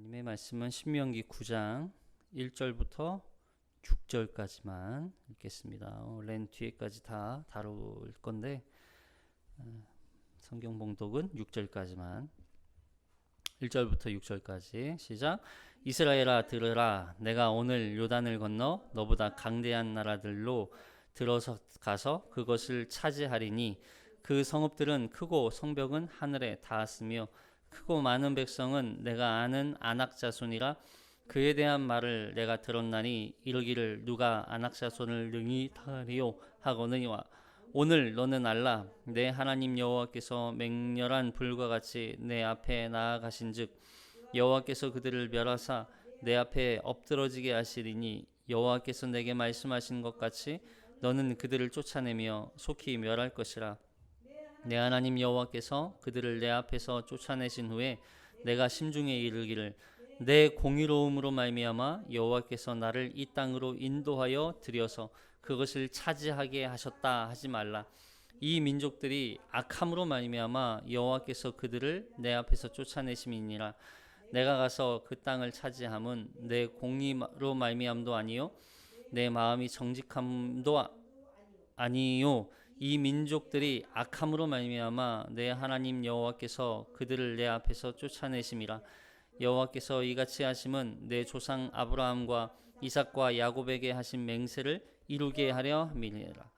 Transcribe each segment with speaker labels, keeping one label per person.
Speaker 1: 하나님의 말씀은 신명기 9장 1절부터 6절까지만 읽겠습니다. 렌 뒤에까지 다 다룰 건데 성경 봉독은 6절까지만. 1절부터 6절까지 시작. 이스라엘아 들으라. 내가 오늘 요단을 건너 너보다 강대한 나라들로 들어서 가서 그것을 차지하리니 그 성읍들은 크고 성벽은 하늘에 닿았으며 크고 많은 백성은 내가 아는 아낙 자손이라. 그에 대한 말을 내가 들었나니 이르기를 누가 아낙 자손을 능히 당하리요 하거니와 오늘 너는 알라. 내 하나님 여호와께서 맹렬한 불과 같이 내 앞에 나아가신즉 여호와께서 그들을 멸하사 내 앞에 엎드러지게 하시리니 여호와께서 내게 말씀하신 것 같이 너는 그들을 쫓아내며 속히 멸할 것이라. 내 하나님 여호와께서 그들을 내 앞에서 쫓아내신 후에 내가 심중에 이르기를 내 공의로움으로 말미암아 여호와께서 나를 이 땅으로 인도하여 들여서 그것을 차지하게 하셨다 하지 말라. 이 민족들이 악함으로 말미암아 여호와께서 그들을 내 앞에서 쫓아내심이니라. 내가 가서 그 땅을 차지함은 내 공의로 말미암도 아니요 내 마음이 정직함도 아니요 이 민족들이 악함으로 말미암아 내 하나님 여호와께서 그들을 내 앞에서 쫓아내심이라. 여호와께서 이같이 하심은 내 조상 아브라함과 이삭과 야곱에게 하신 맹세를 이루게 하려 함이니라.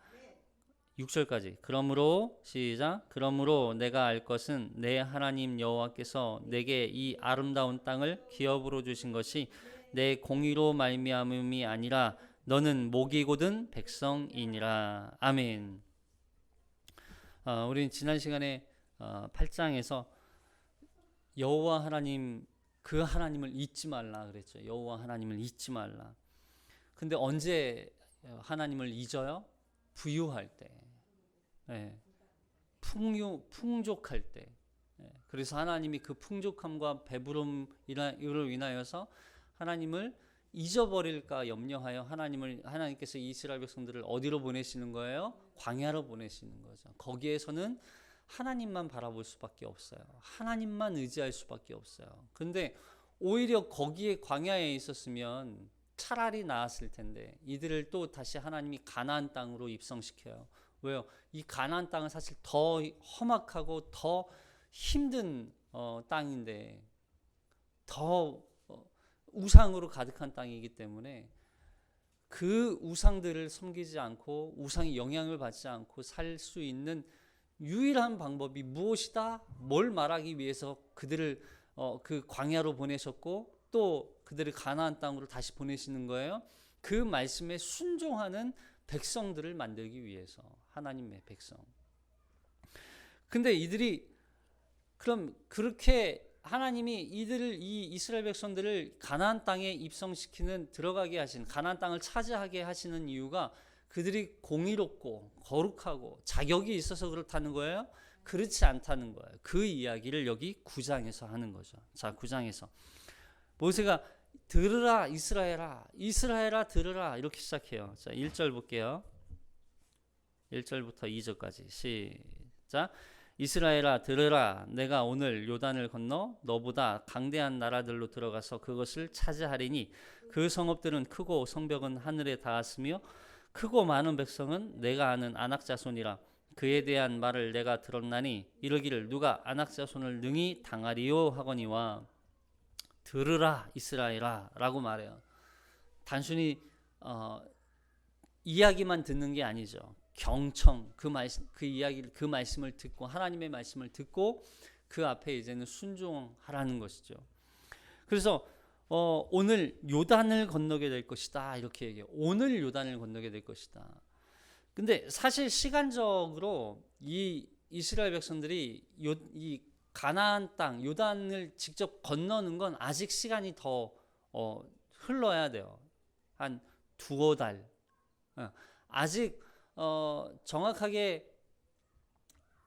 Speaker 1: 6절까지. 그러므로 시작. 그러므로 내가 알 것은 내 하나님 여호와께서 내게 이 아름다운 땅을 기업으로 주신 것이 내 공의로 말미암음이 아니라 너는 목이 곧은 백성이니라. 아멘. 우리는 지난 시간에 8장에서 여호와 하나님 그 하나님을 잊지 말라 그랬죠. 여호와 하나님을 잊지 말라. 근데 언제 하나님을 잊어요? 부유할 때, 풍족할 때. 그래서 하나님이 그 풍족함과 배부름으로 인하여서 하나님을 잊어버릴까 염려하여 하나님께서 이스라엘 백성들을 어디로 보내시는 거예요? 광야로 보내시는 거죠. 거기에서는 하나님만 바라볼 수밖에 없어요. 하나님만 의지할 수밖에 없어요. 근데 오히려 거기에 광야에 있었으면 차라리 나았을 텐데 이들을 또 다시 하나님이 가나안 땅으로 입성시켜요. 왜요? 이 가나안 땅은 사실 더 험악하고 더 힘든 땅인데 더 우상으로 가득한 땅이기 때문에 그 우상들을 섬기지 않고 우상의 영향을 받지 않고 살 수 있는 유일한 방법이 무엇이다? 뭘 말하기 위해서 그들을 그 광야로 보내셨고 또 그들을 가나안 땅으로 다시 보내시는 거예요. 그 말씀에 순종하는 백성들을 만들기 위해서. 하나님의 백성. 근데 이들이 그럼 그렇게 하나님이 이 이스라엘 백성들을 가나안 땅에 입성시키는 들어가게 하신 가나안 땅을 차지하게 하시는 이유가 그들이 공의롭고 거룩하고 자격이 있어서 그렇다는 거예요? 그렇지 않다는 거예요. 그 이야기를 여기 9장에서 하는 거죠. 자, 9장에서 모세가 들으라 이스라엘아 들으라 이렇게 시작해요. 자, 1절 볼게요. 1절부터 2절까지 시작. 이스라엘아 들으라. 내가 오늘 요단을 건너 너보다 강대한 나라들로 들어가서 그것을 차지하리니 그 성읍들은 크고 성벽은 하늘에 닿았으며 크고 많은 백성은 내가 아는 아낙 자손이라. 그에 대한 말을 내가 들었나니 이르기를 누가 아낙 자손을 능히 당하리요 하거니와. 들으라 이스라엘아 라고 말해요. 단순히 이야기만 듣는 게 아니죠. 경청 그 말씀을 듣고 하나님의 말씀을 듣고 그 앞에 이제는 순종하라는 것이죠. 그래서 오늘 요단을 건너게 될 것이다 이렇게 얘기해요. 오늘 요단을 건너게 될 것이다. 근데 사실 시간적으로 이 이스라엘 백성들이 이 가나안 땅 요단을 직접 건너는 건 아직 시간이 더 흘러야 돼요. 한 두어 달. 아직 정확하게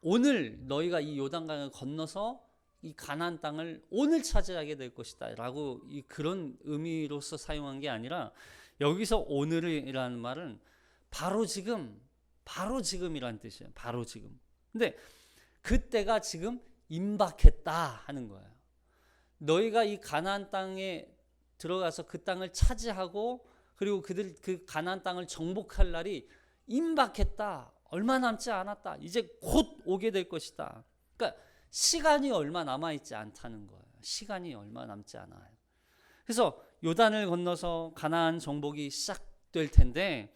Speaker 1: 오늘 너희가 이 요단강을 건너서 이 가나안 땅을 오늘 차지하게 될 것이다 라고 그런 의미로서 사용한 게 아니라 여기서 오늘이라는 말은 바로 지금이라는 뜻이에요. 바로 지금. 근데 그때가 지금 임박했다 하는 거예요. 너희가 이 가나안 땅에 들어가서 그 땅을 차지하고 그리고 그 가나안 땅을 정복할 날이 임박했다. 얼마 남지 않았다. 이제 곧 오게 될 것이다. 그러니까 시간이 얼마 남아있지 않다는 거예요. 시간이 얼마 남지 않아요. 그래서 요단을 건너서 가나안 정복이 시작될 텐데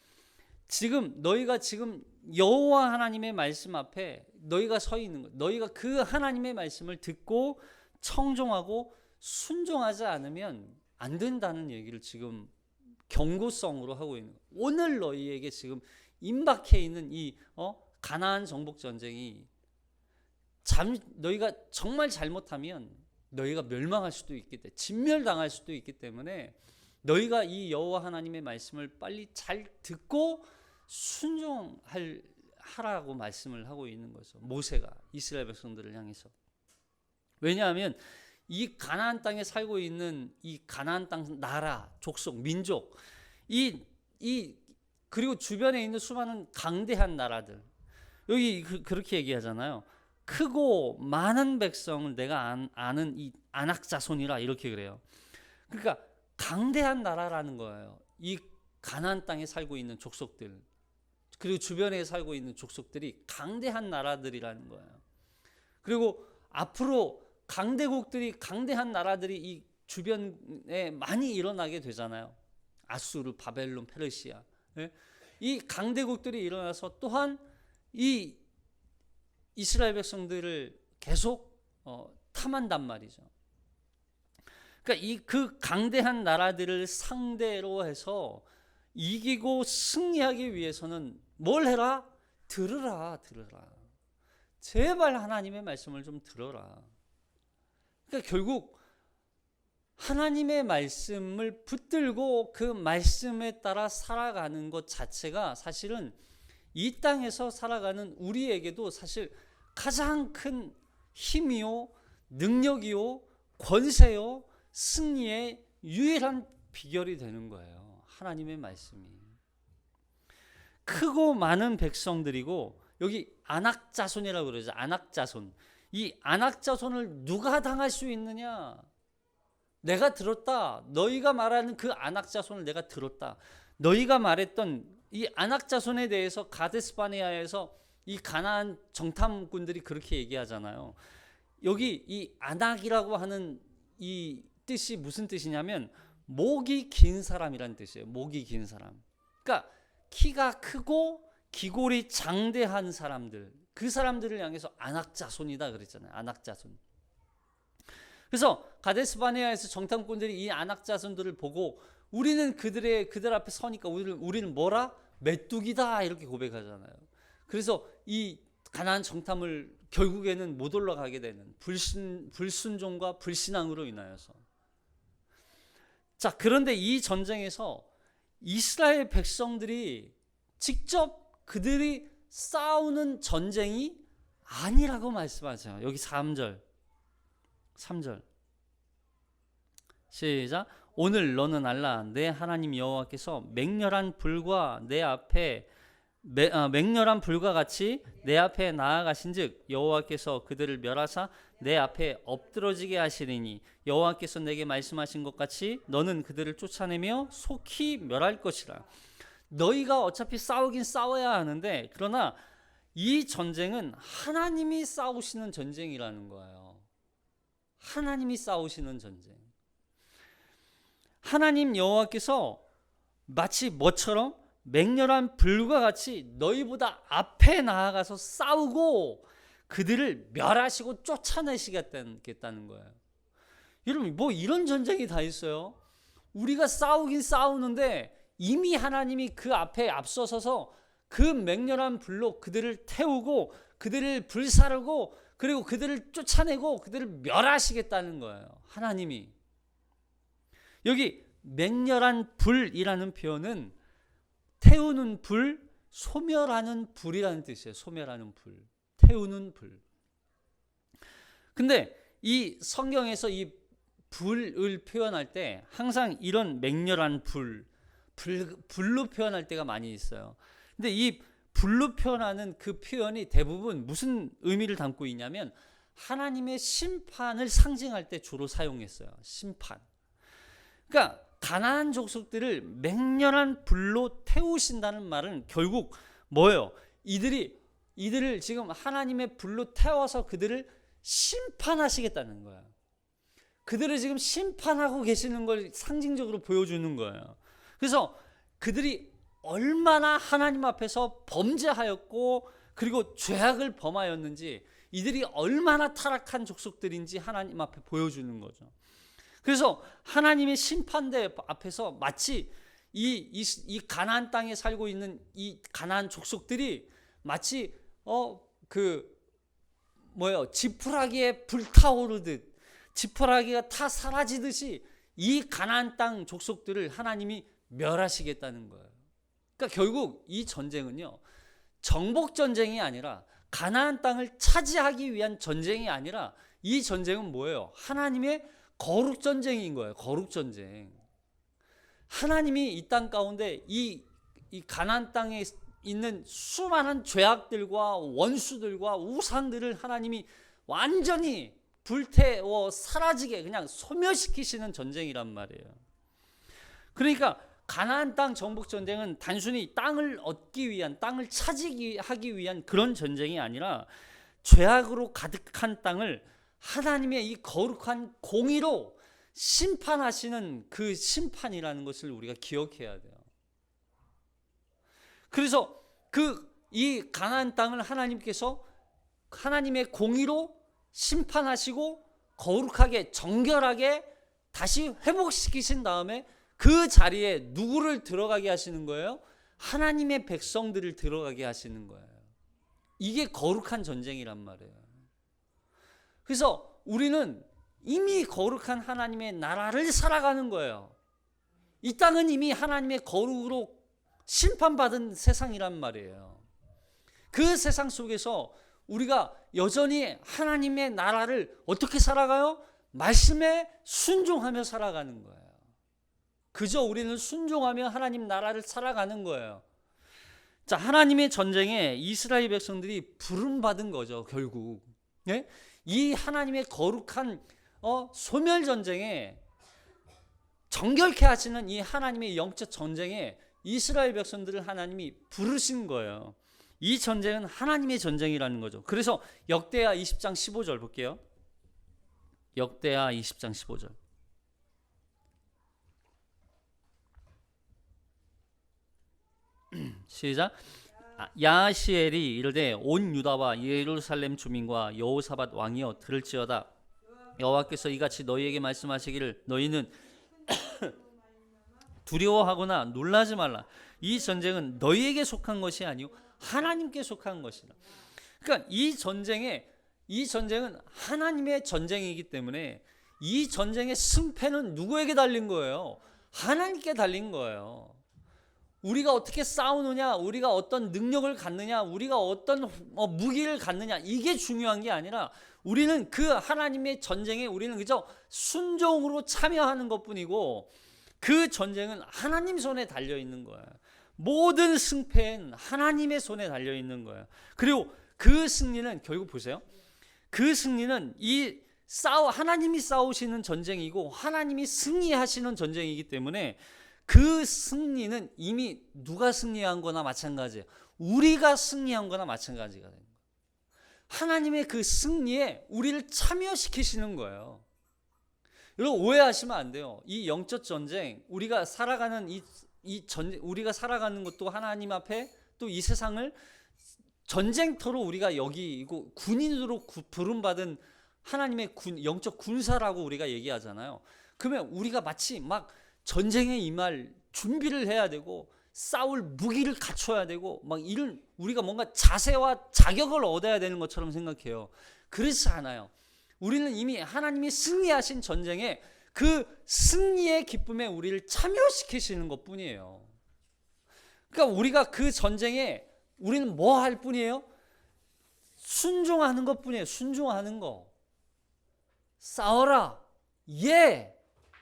Speaker 1: 너희가 지금 여호와 하나님의 말씀 앞에 너희가 서 있는 것, 너희가 그 하나님의 말씀을 듣고 청종하고 순종하지 않으면 안 된다는 얘기를 지금 경고성으로 하고 있는 거예요. 오늘 너희에게 지금 임박해 있는 이 가나안 정복 전쟁이 너희가 정말 잘못하면 너희가 멸망할 수도 있기 때문에 진멸당할 수도 있기 때문에 너희가 이 여호와 하나님의 말씀을 빨리 잘 듣고 순종하라고 말씀을 하고 있는 거죠. 모세가 이스라엘 백성들을 향해서. 왜냐하면 이 가나안 땅에 살고 있는 이 가나안 땅 나라, 족속, 민족, 그리고 주변에 있는 수많은 강대한 나라들, 여기 그렇게 얘기하잖아요. 크고 많은 백성을 내가 아는 이 아낙 자손이라 이렇게 그래요. 그러니까 강대한 나라라는 거예요. 이 가나안 땅에 살고 있는 족속들, 그리고 주변에 살고 있는 족속들이 강대한 나라들이라는 거예요. 그리고 앞으로 강대한 나라들이 이 주변에 많이 일어나게 되잖아요. 아수르, 바벨론, 페르시아. 이 강대국들이 일어나서 또한 이 이스라엘 백성들을 계속 탐한단 말이죠. 그러니까 그 강대한 나라들을 상대로 해서 이기고 승리하기 위해서는 뭘 해라? 들으라. 제발 하나님의 말씀을 좀 들어라. 그러니까 결국 하나님의 말씀을 붙들고 그 말씀에 따라 살아가는 것 자체가 사실은 이 땅에서 살아가는 우리에게도 사실 가장 큰 힘이요, 능력이요, 권세요, 승리의 유일한 비결이 되는 거예요. 하나님의 말씀이. 크고 많은 백성들이고, 여기 아낙 자손이라고 그러죠. 아낙 자손. 이 아낙 자손을 누가 당할 수 있느냐? 내가 들었다. 너희가 말하는 그 아낙 자손을 내가 들었다. 너희가 말했던 이 아낙 자손에 대해서 가데스 바네아에서 이 가나안 정탐꾼들이 그렇게 얘기하잖아요. 여기 이 아낙이라고 하는 이 뜻이 무슨 뜻이냐면 목이 긴 사람이란 뜻이에요. 목이 긴 사람. 그러니까 키가 크고 기골이 장대한 사람들, 그 사람들을 향해서 아낙 자손이다 그랬잖아요. 아낙 자손. 그래서 가데스 바네아에서 정탐꾼들이 이 아낙 자손들을 보고 우리는 그들 앞에 서니까 우리는 뭐라? 메뚜기다 이렇게 고백하잖아요. 그래서 이 가나안 정탐을 결국에는 못 올라가게 되는 불순종과 불신앙으로 인하여서. 자, 그런데 이 전쟁에서 이스라엘 백성들이 직접 그들이 싸우는 전쟁이 아니라고 말씀하세요. 여기 3절 시작. 오늘 너는 알라 내 하나님 여호와께서 맹렬한 불과 같이 내 앞에 나아가신즉 여호와께서 그들을 멸하사 내 앞에 엎드러지게 하시리니 여호와께서 내게 말씀하신 것 같이 너는 그들을 쫓아내며 속히 멸할 것이라. 너희가 어차피 싸우긴 싸워야 하는데 그러나 이 전쟁은 하나님이 싸우시는 전쟁이라는 거예요. 하나님이 싸우시는 전쟁. 하나님 여호와께서 마치 뭐처럼 맹렬한 불과 같이 너희보다 앞에 나아가서 싸우고 그들을 멸하시고 쫓아내시겠다는 거예요. 여러분, 뭐 이런 전쟁이 다 있어요? 우리가 싸우긴 싸우는데 이미 하나님이 그 앞에 앞서서서 그 맹렬한 불로 그들을 태우고 그들을 불사르고 그리고 그들을 쫓아내고 그들을 멸하시겠다는 거예요. 하나님이. 여기 맹렬한 불이라는 표현은 태우는 불, 소멸하는 불이라는 뜻이에요. 소멸하는 불, 태우는 불. 근데 이 성경에서 이 불을 표현할 때 항상 이런 맹렬한 불로 표현할 때가 많이 있어요. 근데 이 불로 표현하는 그 표현이 대부분 무슨 의미를 담고 있냐면 하나님의 심판을 상징할 때 주로 사용했어요. 심판. 그러니까 가나안 족속들을 맹렬한 불로 태우신다는 말은 결국 뭐예요? 이들을 지금 하나님의 불로 태워서 그들을 심판하시겠다는 거예요. 그들을 지금 심판하고 계시는 걸 상징적으로 보여주는 거예요. 그래서 그들이 얼마나 하나님 앞에서 범죄하였고 그리고 죄악을 범하였는지, 이들이 얼마나 타락한 족속들인지 하나님 앞에 보여주는 거죠. 그래서 하나님의 심판대 앞에서 마치 이 가나안 땅에 살고 있는 이 가나안 족속들이 마치 지푸라기에 불타오르듯, 지푸라기가 타 사라지듯이 이 가나안 땅 족속들을 하나님이 멸하시겠다는 거예요. 그러니까 결국 이 전쟁은요, 정복 전쟁이 아니라, 가나안 땅을 차지하기 위한 전쟁이 아니라, 이 전쟁은 뭐예요? 하나님의 거룩 전쟁인 거예요. 거룩 전쟁. 하나님이 이 땅 가운데 이 가나안 땅에 있는 수많은 죄악들과 원수들과 우상들을 하나님이 완전히 불태워 사라지게 그냥 소멸시키시는 전쟁이란 말이에요. 그러니까 가나안 땅 정복 전쟁은 단순히 땅을 얻기 위한, 땅을 차지하기 위한 그런 전쟁이 아니라, 죄악으로 가득한 땅을 하나님의 이 거룩한 공의로 심판하시는 그 심판이라는 것을 우리가 기억해야 돼요. 그래서 이 가나안 땅을 하나님께서 하나님의 공의로 심판하시고 거룩하게 정결하게 다시 회복시키신 다음에 그 자리에 누구를 들어가게 하시는 거예요? 하나님의 백성들을 들어가게 하시는 거예요. 이게 거룩한 전쟁이란 말이에요. 그래서 우리는 이미 거룩한 하나님의 나라를 살아가는 거예요. 이 땅은 이미 하나님의 거룩으로 심판받은 세상이란 말이에요. 그 세상 속에서 우리가 여전히 하나님의 나라를 어떻게 살아가요? 말씀에 순종하며 살아가는 거예요. 그저 우리는 순종하며 하나님 나라를 살아가는 거예요. 자, 하나님의 전쟁에 이스라엘 백성들이 부름받은 거죠, 결국. 네? 이 하나님의 거룩한 소멸 전쟁에, 정결케 하시는 이 하나님의 영적 전쟁에 이스라엘 백성들을 하나님이 부르신 거예요. 이 전쟁은 하나님의 전쟁이라는 거죠. 그래서 역대하 20장 15절 볼게요. 역대하 20장 15절. 시작. 야하시엘이 이르되 온 유다와 예루살렘 주민과 여호사밧 왕이여 들을지어다. 여호와께서 이같이 너희에게 말씀하시기를 너희는 두려워하거나 놀라지 말라. 이 전쟁은 너희에게 속한 것이 아니요 하나님께 속한 것이다. 그러니까 이 전쟁은 하나님의 전쟁이기 때문에 이 전쟁의 승패는 누구에게 달린 거예요? 하나님께 달린 거예요. 우리가 어떻게 싸우느냐, 우리가 어떤 능력을 갖느냐, 우리가 어떤 무기를 갖느냐, 이게 중요한 게 아니라 우리는 그 하나님의 전쟁에 우리는 그저 순종으로 참여하는 것뿐이고, 그 전쟁은 하나님 손에 달려 있는 거예요. 모든 승패는 하나님의 손에 달려 있는 거예요. 그리고 그 승리는 결국 보세요. 그 승리는 하나님이 싸우시는 전쟁이고 하나님이 승리하시는 전쟁이기 때문에 그 승리는 이미 누가 승리한 거나 마찬가지예요. 우리가 승리한 거나 마찬가지가 됩니다. 하나님의 그 승리에 우리를 참여시키시는 거예요. 여러분 오해하시면 안 돼요. 이 영적 전쟁, 우리가 살아가는 우리가 살아가는 것도 하나님 앞에 또 이 세상을 전쟁터로 우리가 여기고 군인으로 부름받은 하나님의 영적 군사라고 우리가 얘기하잖아요. 그러면 우리가 마치 막 전쟁에 임할 준비를 해야 되고 싸울 무기를 갖춰야 되고 막 이런 우리가 뭔가 자세와 자격을 얻어야 되는 것처럼 생각해요. 그렇지 않아요. 우리는 이미 하나님이 승리하신 전쟁에 그 승리의 기쁨에 우리를 참여시키시는 것뿐이에요. 그러니까 우리가 그 전쟁에 우리는 뭐 할 뿐이에요? 순종하는 것뿐이에요. 순종하는 거. 싸워라. 예.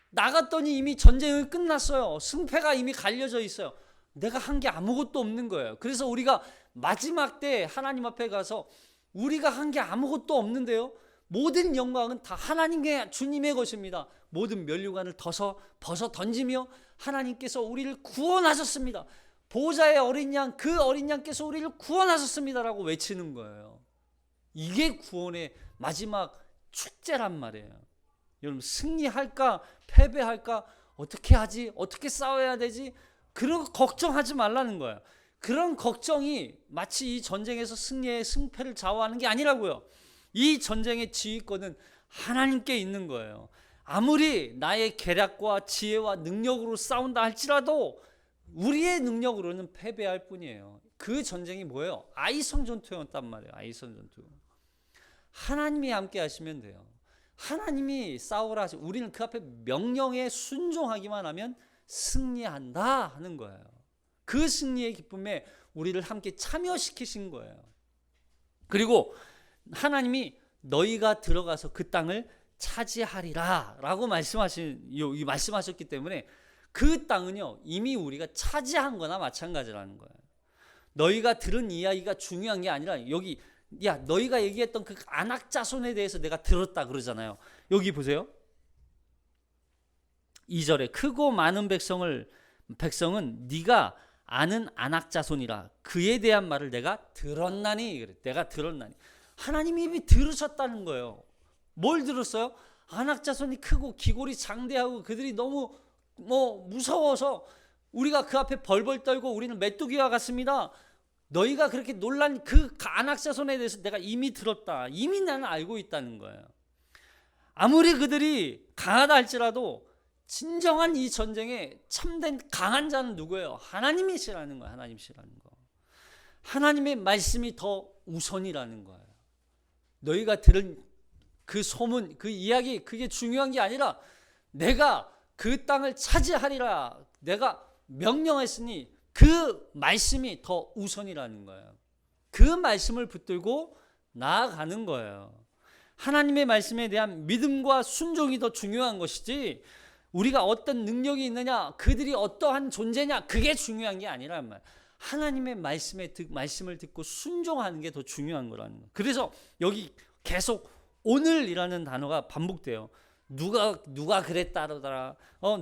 Speaker 1: 나갔더니 이미 전쟁은 끝났어요. 승패가 이미 갈려져 있어요. 내가 한 게 아무것도 없는 거예요. 그래서 우리가 마지막 때 하나님 앞에 가서 우리가 한 게 아무것도 없는데요, 모든 영광은 다 하나님의 주님의 것입니다. 모든 면류관을 벗어 던지며 하나님께서 우리를 구원하셨습니다. 보좌의 어린 양, 그 어린 양께서 우리를 구원하셨습니다라고 외치는 거예요. 이게 구원의 마지막 축제란 말이에요. 여러분, 승리할까 패배할까, 어떻게 하지, 어떻게 싸워야 되지, 그런 거 걱정하지 말라는 거예요. 그런 걱정이 마치 이 전쟁에서 승리의 승패를 좌우하는 게 아니라고요. 이 전쟁의 지휘권은 하나님께 있는 거예요. 아무리 나의 계략과 지혜와 능력으로 싸운다 할지라도 우리의 능력으로는 패배할 뿐이에요. 그 전쟁이 뭐예요? 아이성 전투였단 말이에요. 아이성 전투. 하나님이 함께 하시면 돼요. 하나님이 싸우라 하시고 우리는 그 앞에 명령에 순종하기만 하면 승리한다 하는 거예요. 그 승리의 기쁨에 우리를 함께 참여시키신 거예요. 그리고 하나님이 너희가 들어가서 그 땅을 차지하리라 라고 말씀하셨기 때문에 그 땅은요 이미 우리가 차지한 거나 마찬가지라는 거예요. 너희가 들은 이야기가 중요한 게 아니라 여기 너희가 얘기했던 그 안악 자손에 대해서 내가 들었다 그러잖아요. 여기 보세요. 2절에 크고 많은 백성은 네가 아는 안악 자손이라 그에 대한 말을 내가 들었나니 그래. 내가 들었나니. 하나님이 이미 들으셨다는 거예요. 뭘 들었어요? 안악 자손이 크고 기골이 장대하고 그들이 너무 무서워서 우리가 그 앞에 벌벌 떨고 우리는 메뚜기와 같습니다. 너희가 그렇게 놀란 그 안악 자손에 대해서 내가 이미 들었다. 이미 나는 알고 있다는 거예요. 아무리 그들이 강하다 할지라도 진정한 이 전쟁에 참된 강한 자는 누구예요? 하나님이시라는 거예요. 하나님이시라는 거. 하나님의 말씀이 더 우선이라는 거예요. 너희가 들은 그 소문, 그 이야기, 그게 중요한 게 아니라 내가 그 땅을 차지하리라 내가 명령했으니 그 말씀이 더 우선이라는 거예요. 그 말씀을 붙들고 나아가는 거예요. 하나님의 말씀에 대한 믿음과 순종이 더 중요한 것이지 우리가 어떤 능력이 있느냐, 그들이 어떠한 존재냐, 그게 중요한 게 아니란 말이에요. 하나님의 말씀을 듣고 순종하는 게 더 중요한 거라는 거예요. 그래서 여기 계속 오늘이라는 단어가 반복돼요. 누가 그랬다더라,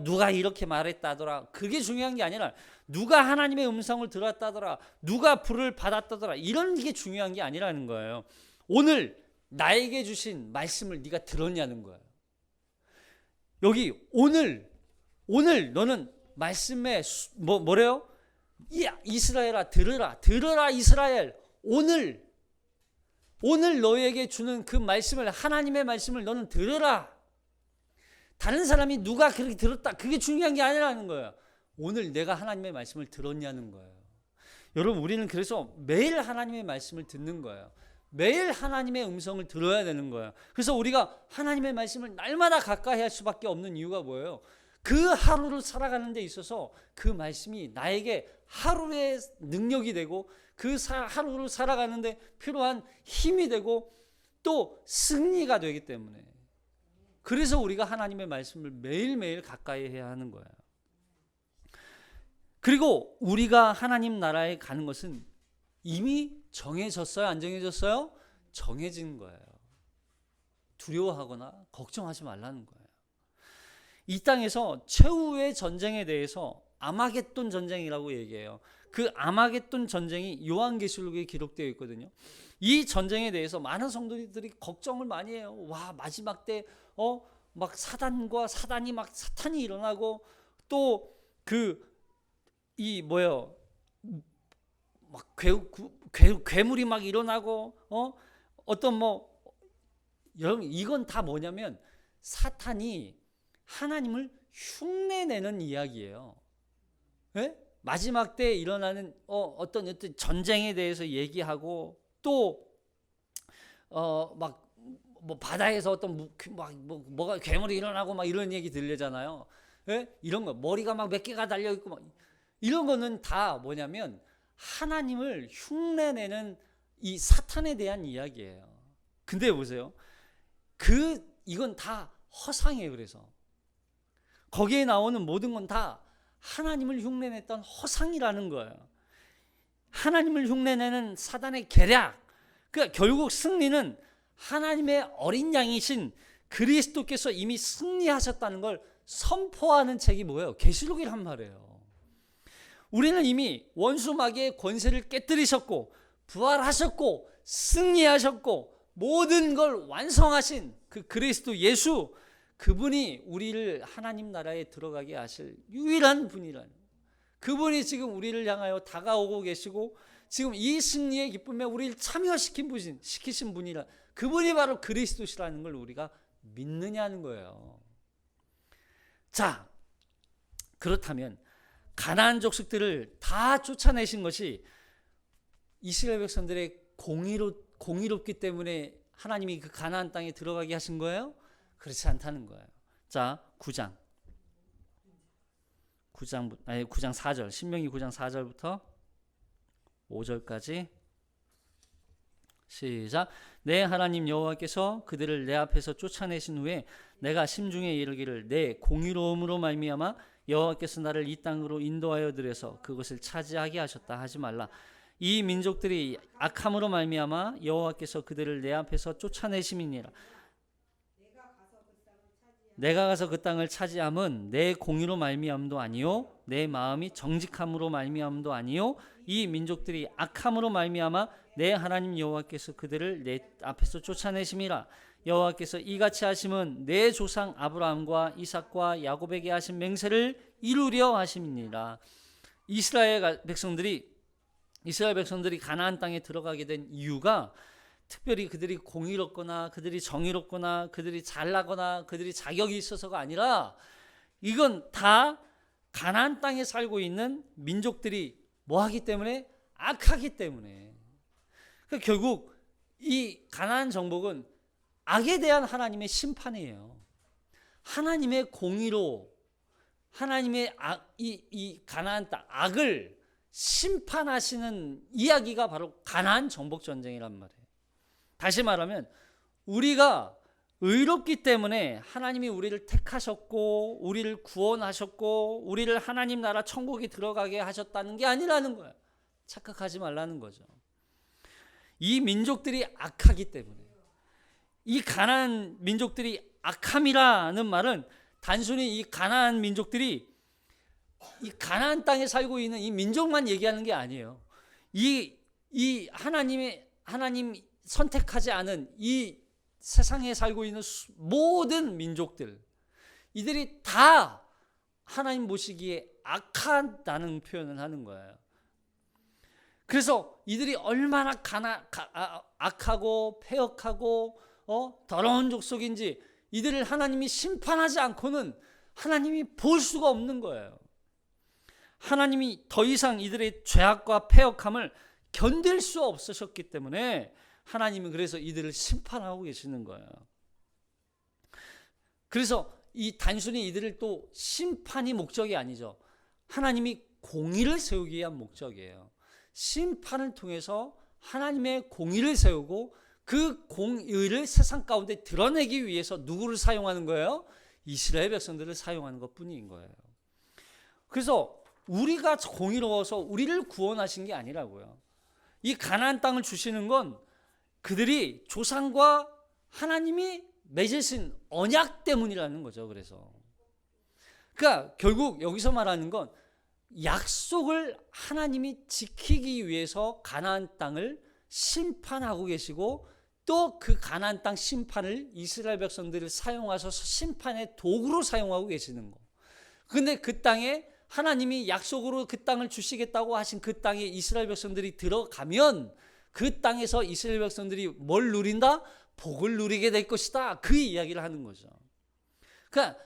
Speaker 1: 누가 이렇게 말했다더라, 그게 중요한 게 아니라 누가 하나님의 음성을 들었다더라, 누가 불을 받았다더라, 이런 게 중요한 게 아니라는 거예요. 오늘 나에게 주신 말씀을 네가 들었냐는 거예요. 여기 오늘 너는 말씀에 뭐래요? 이스라엘아 들으라 이스라엘. 오늘 너에게 주는 그 말씀을, 하나님의 말씀을 너는 들으라. 다른 사람이 누가 그렇게 들었다, 그게 중요한 게 아니라는 거예요. 오늘 내가 하나님의 말씀을 들었냐는 거예요. 여러분, 우리는 그래서 매일 하나님의 말씀을 듣는 거예요. 매일 하나님의 음성을 들어야 되는 거예요. 그래서 우리가 하나님의 말씀을 날마다 가까이 할 수밖에 없는 이유가 뭐예요? 그 하루를 살아가는 데 있어서 그 말씀이 나에게 하루의 능력이 되고 그 하루를 살아가는 데 필요한 힘이 되고 또 승리가 되기 때문에, 그래서 우리가 하나님의 말씀을 매일매일 가까이 해야 하는 거예요. 그리고 우리가 하나님 나라에 가는 것은 이미 정해졌어요? 안 정해졌어요? 정해진 거예요. 두려워하거나 걱정하지 말라는 거예요. 이 땅에서 최후의 전쟁에 대해서 아마겟돈 전쟁이라고 얘기해요. 그 아마겟돈 전쟁이 요한계시록에 기록되어 있거든요. 이 전쟁에 대해서 많은 성도들이 걱정을 많이 해요. 와, 마지막 때 막 사단이 일어나고 또 막 괴물이 막 일어나고 여러분, 이건 다 뭐냐면 사탄이 하나님을 흉내내는 이야기예요. 네? 마지막 때 일어나는 어떤 전쟁에 대해서 얘기하고 또 바다에서 어떤 뭐가 괴물이 일어나고 막 이런 얘기 들리잖아요. 네? 이런 거 머리가 막 몇 개가 달려 있고 막 이런 거는 다 뭐냐면 하나님을 흉내내는 이 사탄에 대한 이야기예요. 근데 보세요. 이건 다 허상이에요. 그래서 거기에 나오는 모든 건 다 하나님을 흉내냈던 허상이라는 거예요. 하나님을 흉내내는 사단의 계략. 그러니까 결국 승리는 하나님의 어린 양이신 그리스도께서 이미 승리하셨다는 걸 선포하는 책이 뭐예요? 계시록이란 말이에요. 우리는 이미 원수 마귀의 권세를 깨뜨리셨고 부활하셨고 승리하셨고 모든 걸 완성하신 그 그리스도 예수, 그분이 우리를 하나님 나라에 들어가게 하실 유일한 분이라는, 그분이 지금 우리를 향하여 다가오고 계시고 지금 이 승리의 기쁨에 우리를 참여시키신 분이라, 그분이 바로 그리스도시라는 걸 우리가 믿느냐는 거예요. 자, 그렇다면 가나안 족속들을 다 쫓아내신 것이 이스라엘 백성들의 공의롭기 때문에 하나님이 그 가나안 땅에 들어가게 하신 거예요? 그렇지 않다는 거예요. 자, 9장 4절, 신명기 9장 4절부터 5절까지 시작. 내 하나님 여호와께서 그들을 내 앞에서 쫓아내신 후에 내가 심중에 이르기를 내 공의로움으로 말미암아 여호와께서 나를 이 땅으로 인도하여 들여서 그것을 차지하게 하셨다 하지 말라. 이 민족들이 악함으로 말미암아 여호와께서 그들을 내 앞에서 쫓아내심이니라. 내가 가서 그 땅을 차지함은 내 공의로 말미암도 아니요 내 마음이 정직함으로 말미암도 아니요 이 민족들이 악함으로 말미암아 내 하나님 여호와께서 그들을 내 앞에서 쫓아내심이라. 여호와께서 이같이 하심은 내 조상 아브라함과 이삭과 야곱에게 하신 맹세를 이루려 하심이니라. 이스라엘 백성들이 가나안 땅에 들어가게 된 이유가 특별히 그들이 공의롭거나 그들이 정의롭거나 그들이 잘나거나 그들이 자격이 있어서가 아니라, 이건 다 가나안 땅에 살고 있는 민족들이 뭐하기 때문에? 악하기 때문에. 그러니까 결국 이 가나안 정복은 악에 대한 하나님의 심판이에요. 하나님의 공의로 하나님의 이 가나안 땅 악을 심판하시는 이야기가 바로 가나안 정복 전쟁이란 말이에요. 다시 말하면 우리가 의롭기 때문에 하나님이 우리를 택하셨고 우리를 구원하셨고 우리를 하나님 나라 천국에 들어가게 하셨다는 게 아니라는 거예요. 착각하지 말라는 거죠. 이 민족들이 악하기 때문에, 이 가나안 민족들이 악함이라는 말은 단순히 이 가나안 민족들이 이 가나안 땅에 살고 있는 이 민족만 얘기하는 게 아니에요. 이 하나님 선택하지 않은 이 세상에 살고 있는 모든 민족들, 이들이 다 하나님 보시기에 악하다는 표현을 하는 거예요. 그래서 이들이 얼마나 악하고 패역하고 더러운 족속인지 이들을 하나님이 심판하지 않고는 하나님이 볼 수가 없는 거예요. 하나님이 더 이상 이들의 죄악과 패역함을 견딜 수 없으셨기 때문에 하나님은 그래서 이들을 심판하고 계시는 거예요. 그래서 이 단순히 이들을 또 심판이 목적이 아니죠. 하나님이 공의를 세우기 위한 목적이에요. 심판을 통해서 하나님의 공의를 세우고 그 공의를 세상 가운데 드러내기 위해서 누구를 사용하는 거예요? 이스라엘 백성들을 사용하는 것뿐인 거예요. 그래서 우리가 공의로워서 우리를 구원하신 게 아니라고요. 이 가나안 땅을 주시는 건 그들이 조상과 하나님이 맺으신 언약 때문이라는 거죠. 그러니까 결국 여기서 말하는 건 약속을 하나님이 지키기 위해서 가나안 땅을 심판하고 계시고 또 그 가나안 땅 심판을 이스라엘 백성들을 사용하셔서 심판의 도구로 사용하고 계시는 거. 근데 그 땅에 하나님이 약속으로 그 땅을 주시겠다고 하신 그 땅에 이스라엘 백성들이 들어가면 그 땅에서 이스라엘 백성들이 뭘 누린다? 복을 누리게 될 것이다. 그 이야기를 하는 거죠. 그러니까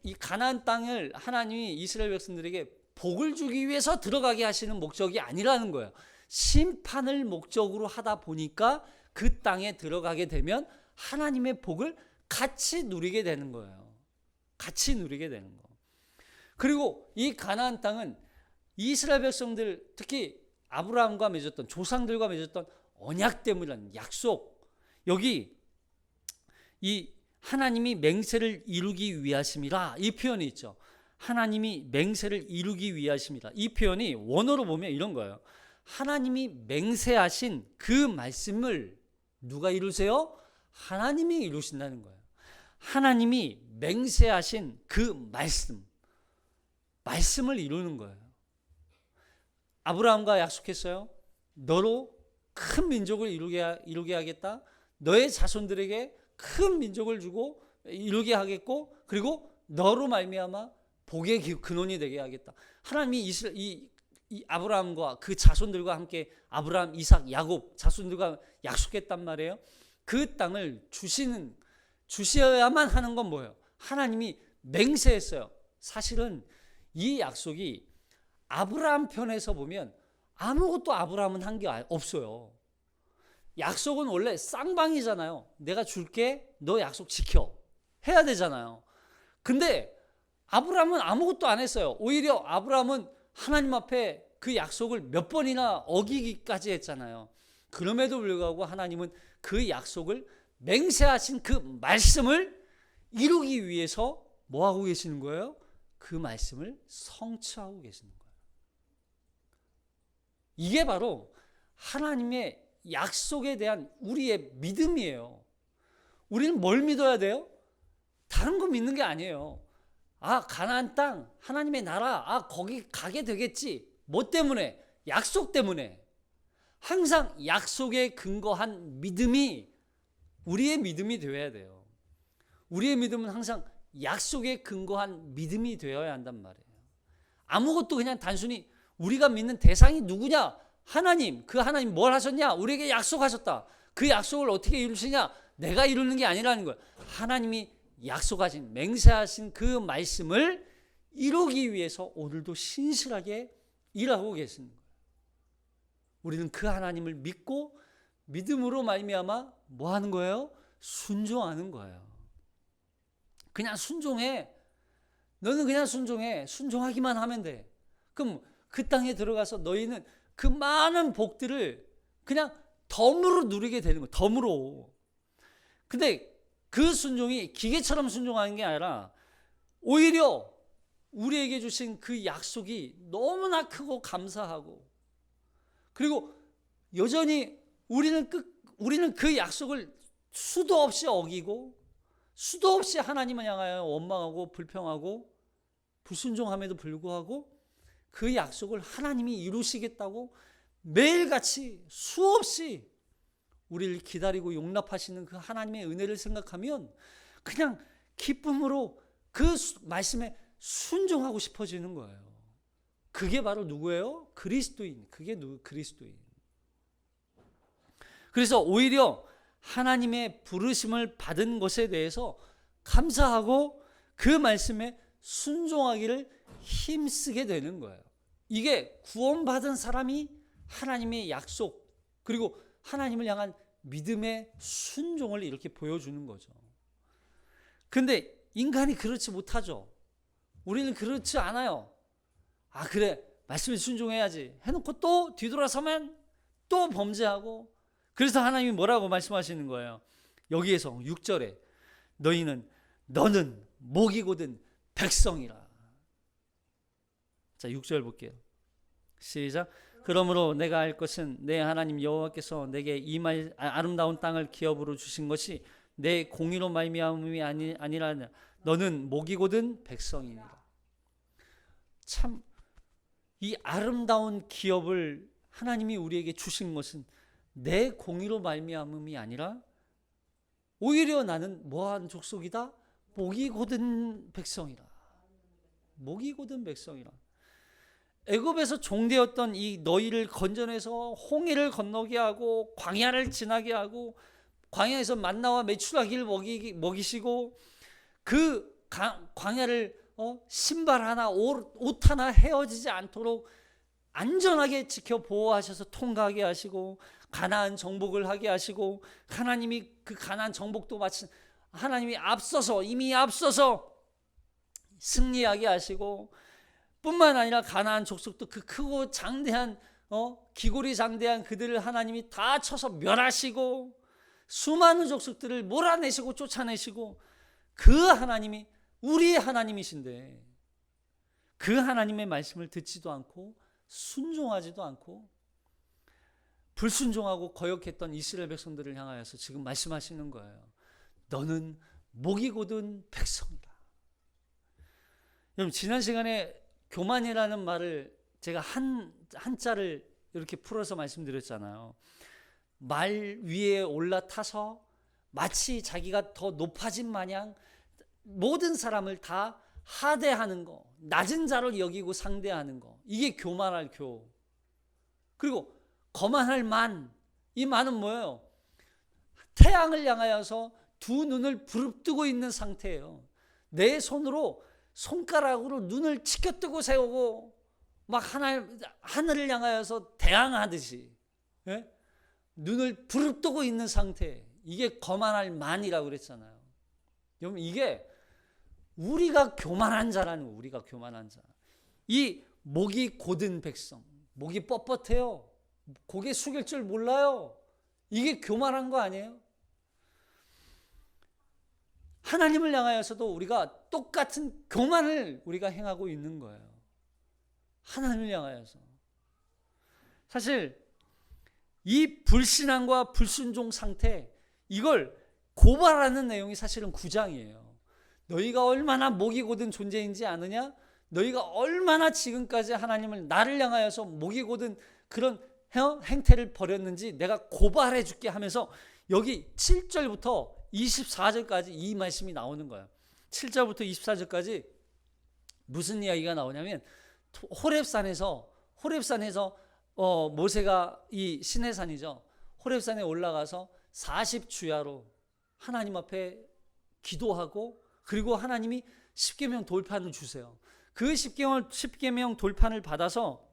Speaker 1: 이 가나안 땅을 하나님이 이스라엘 백성들에게 복을 주기 위해서 들어가게 하시는 목적이 아니라는 거예요. 심판을 목적으로 하다 보니까 그 땅에 들어가게 되면 하나님의 복을 같이 누리게 되는 거예요. 같이 누리게 되는 거. 그리고 이 가나안 땅은 이스라엘 백성들, 특히 아브라함과 맺었던, 조상들과 맺었던 언약 때문이라는 약속, 여기 이 하나님이 맹세를 이루기 위하심이라 이 표현이 있죠. 하나님이 맹세를 이루기 위하심이라. 이 표현이 원어로 보면 이런 거예요. 하나님이 맹세하신 그 말씀을 누가 이루세요? 하나님이 이루신다는 거예요. 하나님이 맹세하신 그 말씀을 이루는 거예요. 아브라함과 약속했어요. 너로 큰 민족을 이루게 하겠다. 너의 자손들에게 큰 민족을 주고 이루게 하겠고, 그리고 너로 말미암아 복의 근원이 되게 하겠다. 하나님이 이 아브라함과 그 자손들과 함께 아브라함, 이삭, 야곱 자손들과 약속했단 말이에요. 그 땅을 주셔야만 하는 건 뭐예요? 하나님이 맹세했어요. 사실은 이 약속이 아브라함 편에서 보면 아무것도 아브라함은 한 게 없어요. 약속은 원래 쌍방이잖아요. 내가 줄게, 너 약속 지켜. 해야 되잖아요. 근데 아브라함은 아무것도 안 했어요. 오히려 아브라함은 하나님 앞에 그 약속을 몇 번이나 어기기까지 했잖아요. 그럼에도 불구하고 하나님은 그 약속을 맹세하신 그 말씀을 이루기 위해서 뭐 하고 계시는 거예요? 그 말씀을 성취하고 계시는 거예요. 이게 바로 하나님의 약속에 대한 우리의 믿음이에요. 우리는 뭘 믿어야 돼요? 다른 거 믿는 게 아니에요. 가나안 땅, 하나님의 나라, 거기 가게 되겠지. 뭐 때문에? 약속 때문에. 항상 약속에 근거한 믿음이 우리의 믿음이 되어야 돼요. 우리의 믿음은 항상 약속에 근거한 믿음이 되어야 한단 말이에요. 아무것도 그냥 단순히 우리가 믿는 대상이 누구냐? 하나님. 그 하나님 뭘 하셨냐? 우리에게 약속하셨다. 그 약속을 어떻게 이루시냐? 내가 이루는 게 아니라는 거예요. 하나님이 약속하신, 맹세하신 그 말씀을 이루기 위해서 오늘도 신실하게 일하고 계시는 거예요. 우리는 그 하나님을 믿고 믿음으로 말미암아 뭐 하는 거예요? 순종하는 거예요. 그냥 순종해. 너는 그냥 순종해. 순종하기만 하면 돼. 그럼 그 땅에 들어가서 너희는 그 많은 복들을 그냥 덤으로 누리게 되는 거예요. 덤으로. 근데 그 순종이 기계처럼 순종하는 게 아니라 오히려 우리에게 주신 그 약속이 너무나 크고 감사하고, 그리고 여전히 우리는 그 약속을 수도 없이 어기고 수도 없이 하나님을 향하여 원망하고 불평하고 불순종함에도 불구하고 그 약속을 하나님이 이루시겠다고 매일같이 수없이 우리를 기다리고 용납하시는 그 하나님의 은혜를 생각하면 그냥 기쁨으로 그 말씀에 순종하고 싶어지는 거예요. 그게 바로 누구예요? 그리스도인. 그게 그리스도인. 그래서 오히려 하나님의 부르심을 받은 것에 대해서 감사하고 그 말씀에 순종하기를 힘쓰게 되는 거예요. 이게 구원받은 사람이 하나님의 약속, 그리고 하나님을 향한 믿음의 순종을 이렇게 보여주는 거죠. 근데 인간이 그렇지 못하죠. 우리는 그렇지 않아요. 그래, 말씀에 순종해야지 해놓고 또 뒤돌아서면 또 범죄하고, 그래서 하나님이 뭐라고 말씀하시는 거예요? 여기에서 6절에 너는 목이 곧은 백성이라. 자, 6절 볼게요. 시작. 그러므로 내가 알 것은 내 하나님 여호와께서 내게 이 아름다운 땅을 기업으로 주신 것이 내 공의로 말미암음이 아니라 너는 목이 곧은 백성이니라. 참, 이 아름다운 기업을 하나님이 우리에게 주신 것은 내 공의로 말미암음이 아니라 오히려 나는 뭐한 족속이다? 목이 곧은 백성이라. 목이 곧은 백성이라. 애굽에서 종되었던 이 너희를 건져내서 홍해를 건너게 하고 광야를 지나게 하고 광야에서 만나와 메추라기를 먹이시고 그 광야를 신발 하나 옷 하나 헤어지지 않도록 안전하게 지켜 보호하셔서 통과하게 하시고 가나안 정복을 하게 하시고, 하나님이 그 가나안 정복도 마치 하나님이 이미 앞서서 승리하게 하시고, 뿐만 아니라 가나안 족속도 그 크고 장대한 기골이 장대한 그들을 하나님이 다 쳐서 멸하시고 수많은 족속들을 몰아내시고 쫓아내시고, 그 하나님이 우리의 하나님이신데 그 하나님의 말씀을 듣지도 않고 순종하지도 않고 불순종하고 거역했던 이스라엘 백성들을 향하여서 지금 말씀하시는 거예요. 너는 목이 곧은 백성이다. 여러분, 지난 시간에 교만이라는 말을 제가 한자를 이렇게 풀어서 말씀드렸잖아요. 말 위에 올라타서 마치 자기가 더 높아진 마냥 모든 사람을 다 하대하는 거, 낮은 자를 여기고 상대하는 거, 이게 교만할 교. 그리고 거만할 만, 이 만은 뭐예요? 태양을 향하여서 두 눈을 부릅뜨고 있는 상태예요. 내 손으로 손가락으로 눈을 치켜뜨고 세우고 막 하늘을 향하여서 대항하듯이, 예? 눈을 부릅뜨고 있는 상태. 이게 거만할 만이라고 그랬잖아요. 여러분, 이게 우리가 교만한 자라는 거예요. 우리가 교만한 자. 이 목이 곧은 백성, 목이 뻣뻣해요. 고개 숙일 줄 몰라요. 이게 교만한 거 아니에요? 하나님을 향하여서도 우리가 똑같은 교만을 우리가 행하고 있는 거예요. 하나님을 향하여서. 사실 이 불신앙과 불순종 상태, 이걸 고발하는 내용이 사실은 9장이에요. 너희가 얼마나 목이 곧은 존재인지 아느냐? 너희가 얼마나 지금까지 하나님을, 나를 향하여서 목이 곧은 그런 행태를 벌였는지 내가 고발해 줄게 하면서 여기 7절부터 24절까지 이 말씀이 나오는 거예요. 7절부터 24절까지 무슨 이야기가 나오냐면, 호렙산에서 모세가, 이 시내산이죠, 호렙산에 올라가서 40주야로 하나님 앞에 기도하고, 그리고 하나님이 십계명 돌판을 주세요. 그 십계명 돌판을 받아서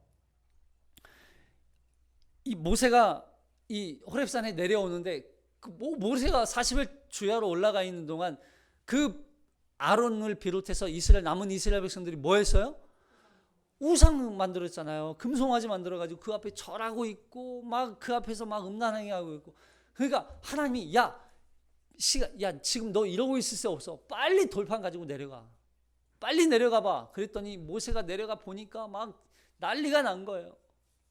Speaker 1: 이 모세가 이 호렙산에 내려오는데, 모세가 40일 주야로 올라가 있는 동안 그 아론을 비롯해서 남은 이스라엘 백성들이 뭐 했어요? 우상 만들었잖아요. 금송아지 만들어가지고 그 앞에 절하고 있고, 막 그 앞에서 막 음란하게 하고 있고. 그러니까 하나님이, 야, 지금 너 이러고 있을 새 없어. 빨리 돌판 가지고 내려가. 빨리 내려가 봐. 그랬더니 모세가 내려가 보니까 막 난리가 난 거예요.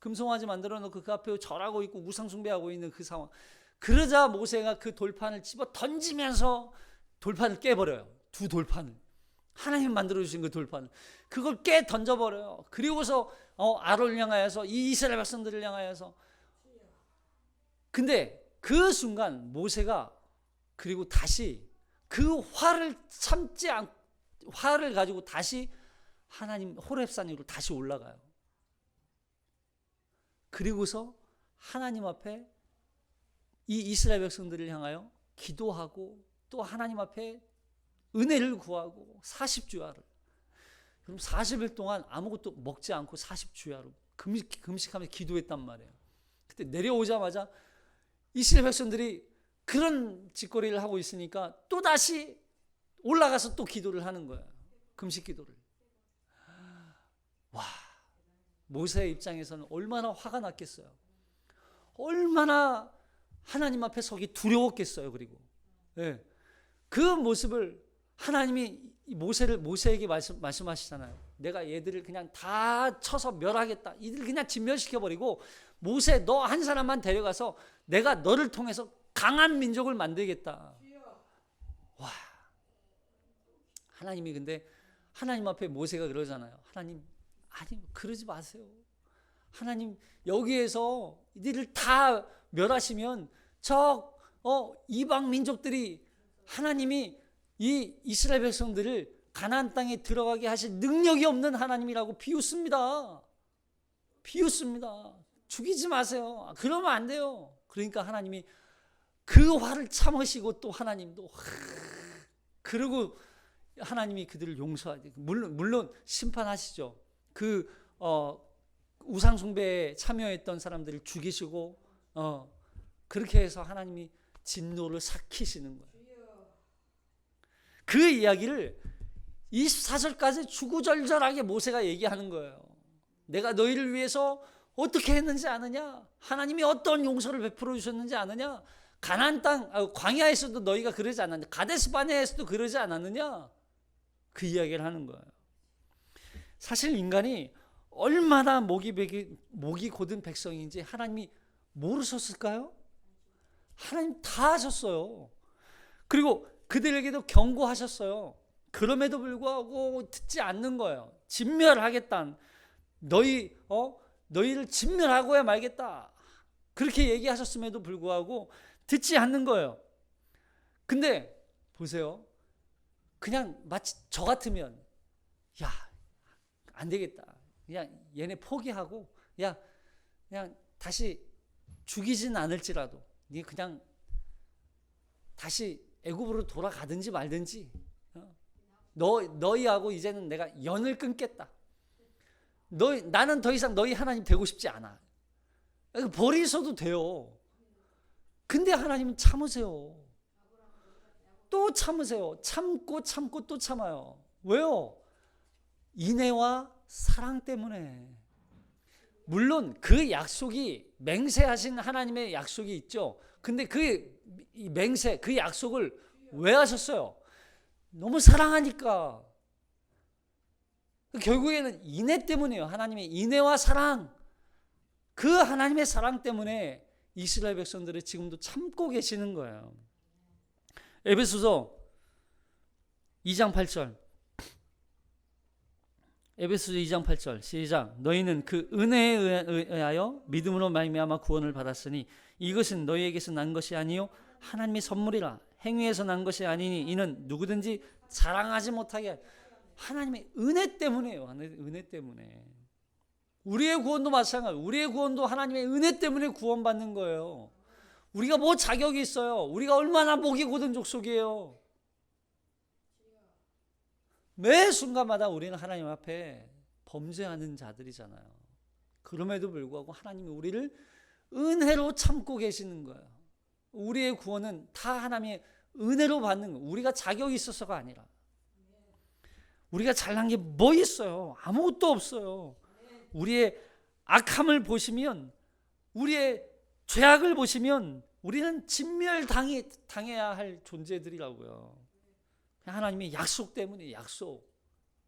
Speaker 1: 금송아지 만들어 놓고 그 앞에 절하고 있고 우상 숭배하고 있는 그 상황. 그러자 모세가 그 돌판을 집어 던지면서 돌판을 깨버려요. 두 돌판을. 하나님 만들어 주신 그 돌판을. 그걸 깨 던져버려요. 그리고서 아론을 향하여서, 이 이스라엘 백성들을 향하여서. 근데 그 순간 모세가, 그리고 다시 그 화를 화를 가지고 다시 하나님 호렙산 위로 다시 올라가요. 그리고서 하나님 앞에 이 이스라엘 백성들을 향하여 기도하고, 또 하나님 앞에 은혜를 구하고 40주야를. 그럼 40일 동안 아무것도 먹지 않고 40주야로 금식하면서 기도했단 말이에요. 그때 내려오자마자 이스라엘 백성들이 그런 짓거리를 하고 있으니까 또 다시 올라가서 또 기도를 하는 거예요. 금식 기도를. 와, 모세의 입장에서는 얼마나 화가 났겠어요. 얼마나 하나님 앞에 서기 두려웠겠어요. 그리고 그 모습을 하나님이 모세에게 말씀하시잖아요. 내가 얘들을 그냥 다 쳐서 멸하겠다. 이들 그냥 진멸시켜버리고, 모세 너 한 사람만 데려가서 내가 너를 통해서 강한 민족을 만들겠다. 와, 하나님이, 근데 하나님 앞에 모세가 그러잖아요. 하나님, 아니 그러지 마세요. 하나님, 여기에서 이들을 다 멸하시면 이방 민족들이, 하나님이 이 이스라엘 백성들을 가나안 땅에 들어가게 하실 능력이 없는 하나님이라고 비웃습니다. 죽이지 마세요. 그러면 안 돼요. 그러니까 하나님이 그 화를 참으시고, 또 하나님도 그리고 하나님이 그들을 용서하지. 물론 심판하시죠. 그 우상 숭배에 참여했던 사람들을 죽이시고, 그렇게 해서 하나님이 진노를 삭히시는 거예요. 그 이야기를 24절까지 주구절절하게 모세가 얘기하는 거예요. 내가 너희를 위해서 어떻게 했는지 아느냐? 하나님이 어떤 용서를 베풀어 주셨는지 아느냐? 가나안 땅 광야에서도 너희가 그러지 않았느냐? 가데스 바네아에서도 그러지 않았느냐? 그 이야기를 하는 거예요. 사실 인간이 얼마나 목이 곧은 백성인지 하나님이 모르셨을까요? 하나님 다 하셨어요. 그리고 그들에게도 경고하셨어요. 그럼에도 불구하고 듣지 않는 거예요. 진멸하겠다. 너희를 진멸하고야 말겠다. 그렇게 얘기하셨음에도 불구하고 듣지 않는 거예요. 근데 보세요. 그냥 마치 저 같으면 야, 안 되겠다. 그냥 얘네 포기하고 그냥 다시 죽이진 않을지라도 네 그냥 다시 애굽으로 돌아가든지 말든지 너희하고 이제는 내가 연을 끊겠다. 나는 더 이상 너희 하나님 되고 싶지 않아. 버리셔도 돼요. 근데 하나님은 참으세요. 또 참으세요. 참고 또 참아요. 왜요? 인애와 사랑 때문에. 물론 그 약속이 맹세하신 하나님의 약속이 있죠. 근데 그 맹세, 그 약속을 왜 하셨어요? 너무 사랑하니까. 결국에는 인애 때문이에요. 하나님의 인애와 사랑. 그 하나님의 사랑 때문에 이스라엘 백성들이 지금도 참고 계시는 거예요. 에베소서 2장 8절. 에베소서 2장 8절 시작. 너희는 그 은혜에 의하여 믿음으로 말미암아 구원을 받았으니 이것은 너희에게서 난 것이 아니요 하나님의 선물이라. 행위에서 난 것이 아니니 이는 누구든지 자랑하지 못하게 하나님의 은혜 때문이에요. 은혜 때문에. 우리의 구원도 마찬가지. 우리의 구원도 하나님의 은혜 때문에 구원받는 거예요. 우리가 뭐 자격이 있어요? 우리가 얼마나 목이 고든 족속이에요. 매 순간마다 우리는 하나님 앞에 범죄하는 자들이잖아요. 그럼에도 불구하고 하나님이 우리를 은혜로 참고 계시는 거예요. 우리의 구원은 다 하나님의 은혜로 받는 거예요. 우리가 자격이 있어서가 아니라. 우리가 잘난 게 뭐 있어요? 아무것도 없어요. 우리의 악함을 보시면, 우리의 죄악을 보시면 우리는 진멸당해야 할 존재들이라고요. 하나님의 약속 때문에, 약속.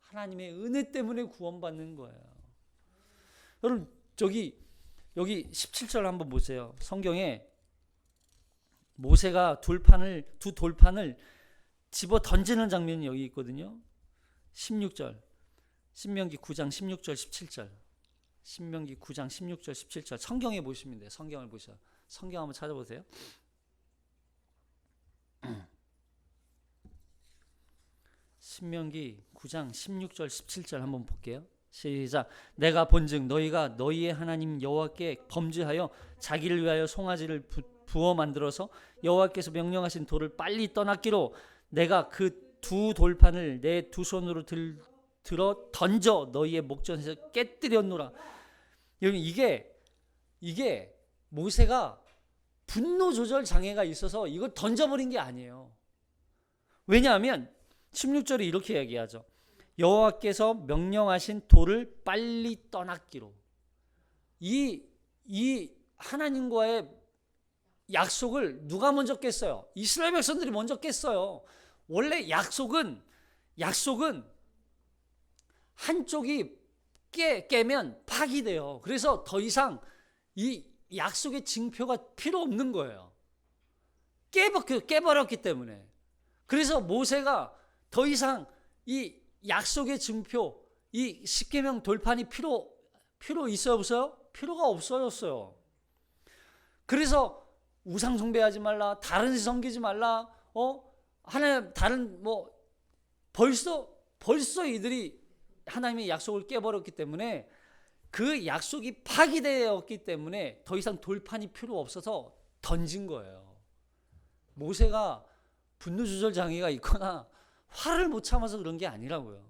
Speaker 1: 하나님의 은혜 때문에 구원받는 거예요. 여러분 여기 17절 한번 보세요. 성경에 모세가 두 돌판을 집어 던지는 장면이 여기 있거든요. 16절. 신명기 9장 16절 17절. 신명기 9장 16절 17절. 성경에 보시면 돼요. 성경을 보셔. 성경 한번 찾아보세요. 신명기 9장 16절 17절 한번 볼게요. 시작. 내가 본즉 너희가 너희의 하나님 여호와께 범죄하여 자기를 위하여 송아지를 부어 만들어서 여호와께서 명령하신 돌을 빨리 떠났기로 내가 그 두 돌판을 내 두 손으로 들어 던져 너희의 목전에서 깨뜨렸노라. 여러분 이게 모세가 분노 조절 장애가 있어서 이걸 던져버린 게 아니에요. 왜냐하면 16절이 이렇게 얘기하죠. 여호와께서 명령하신 돌을 빨리 떠났기로. 이 하나님과의 약속을 누가 먼저 깼어요? 이스라엘 백성들이 먼저 깼어요. 원래 약속은 한쪽이 깨면 파기돼요. 그래서 더 이상 이 약속의 징표가 필요 없는 거예요. 깨버렸기 때문에. 그래서 모세가 더 이상 이 약속의 징표, 이 십계명 돌판이 필요 있어요, 없어요? 필요가 없어졌어요. 그래서 우상 숭배하지 말라, 다른 신 섬기지 말라, 하나님 다른 벌써 이들이 하나님의 약속을 깨버렸기 때문에 그 약속이 파기되었기 때문에 더 이상 돌판이 필요 없어서 던진 거예요. 모세가 분노 조절 장애가 있거나 화를 못 참아서 그런 게 아니라고요.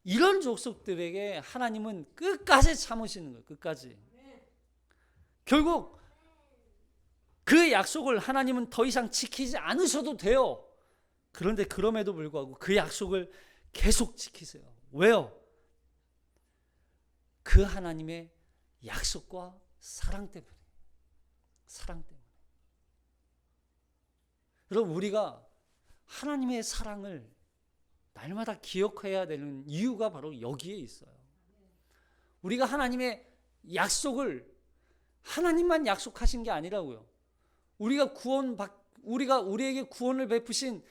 Speaker 1: 이런 족속들에게 하나님은 끝까지 참으시는 거예요. 끝까지. 결국 그 약속을 하나님은 더 이상 지키지 않으셔도 돼요. 그런데 그럼에도 불구하고 그 약속을 계속 지키세요. 왜요? 그 하나님의 약속과 사랑 때문에. 사랑 때문에. 여러분 우리가 하나님의 사랑을 날마다 기억해야 되는 이유가 바로 여기에 있어요. 우리가 하나님의 약속을
Speaker 2: 하나님만 약속하신 게 아니라고요. 우리에게 구원을 베푸신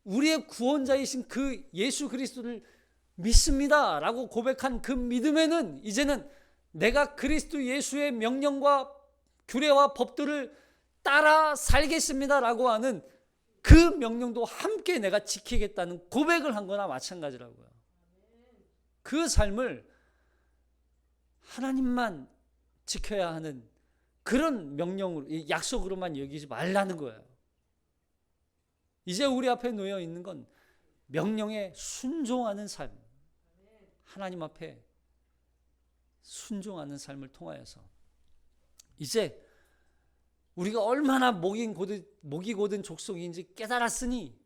Speaker 2: 우리의 구원자이신 그 예수 그리스도를 믿습니다라고 고백한 그 믿음에는 이제는 내가 그리스도 예수의 명령과 규례와 법들을 따라 살겠습니다라고 하는 그 명령도 함께 내가 지키겠다는 고백을 한 거나 마찬가지라고요. 그 삶을 하나님만 지켜야 하는 그런 명령으로, 약속으로만 여기지 말라는 거예요. 이제 우리 앞에 놓여 있는 건 명령에 순종하는 삶, 하나님 앞에 순종하는 삶을 통하여서 이제 우리가 얼마나 목이 고든 족속인지 깨달았으니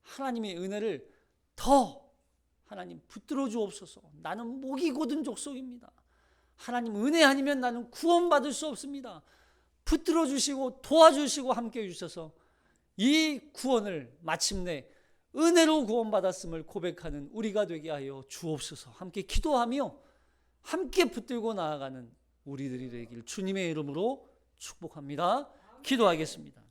Speaker 2: 하나님의 은혜를 더 하나님 붙들어 주옵소서. 나는 목이 고든 족속입니다. 하나님 은혜 아니면 나는 구원받을 수 없습니다. 붙들어 주시고 도와주시고 함께 해주셔서 이 구원을 마침내 은혜로 구원받았음을 고백하는 우리가 되게 하여 주옵소서. 함께 기도하며 함께 붙들고 나아가는 우리들이 되길 주님의 이름으로 축복합니다. 기도하겠습니다.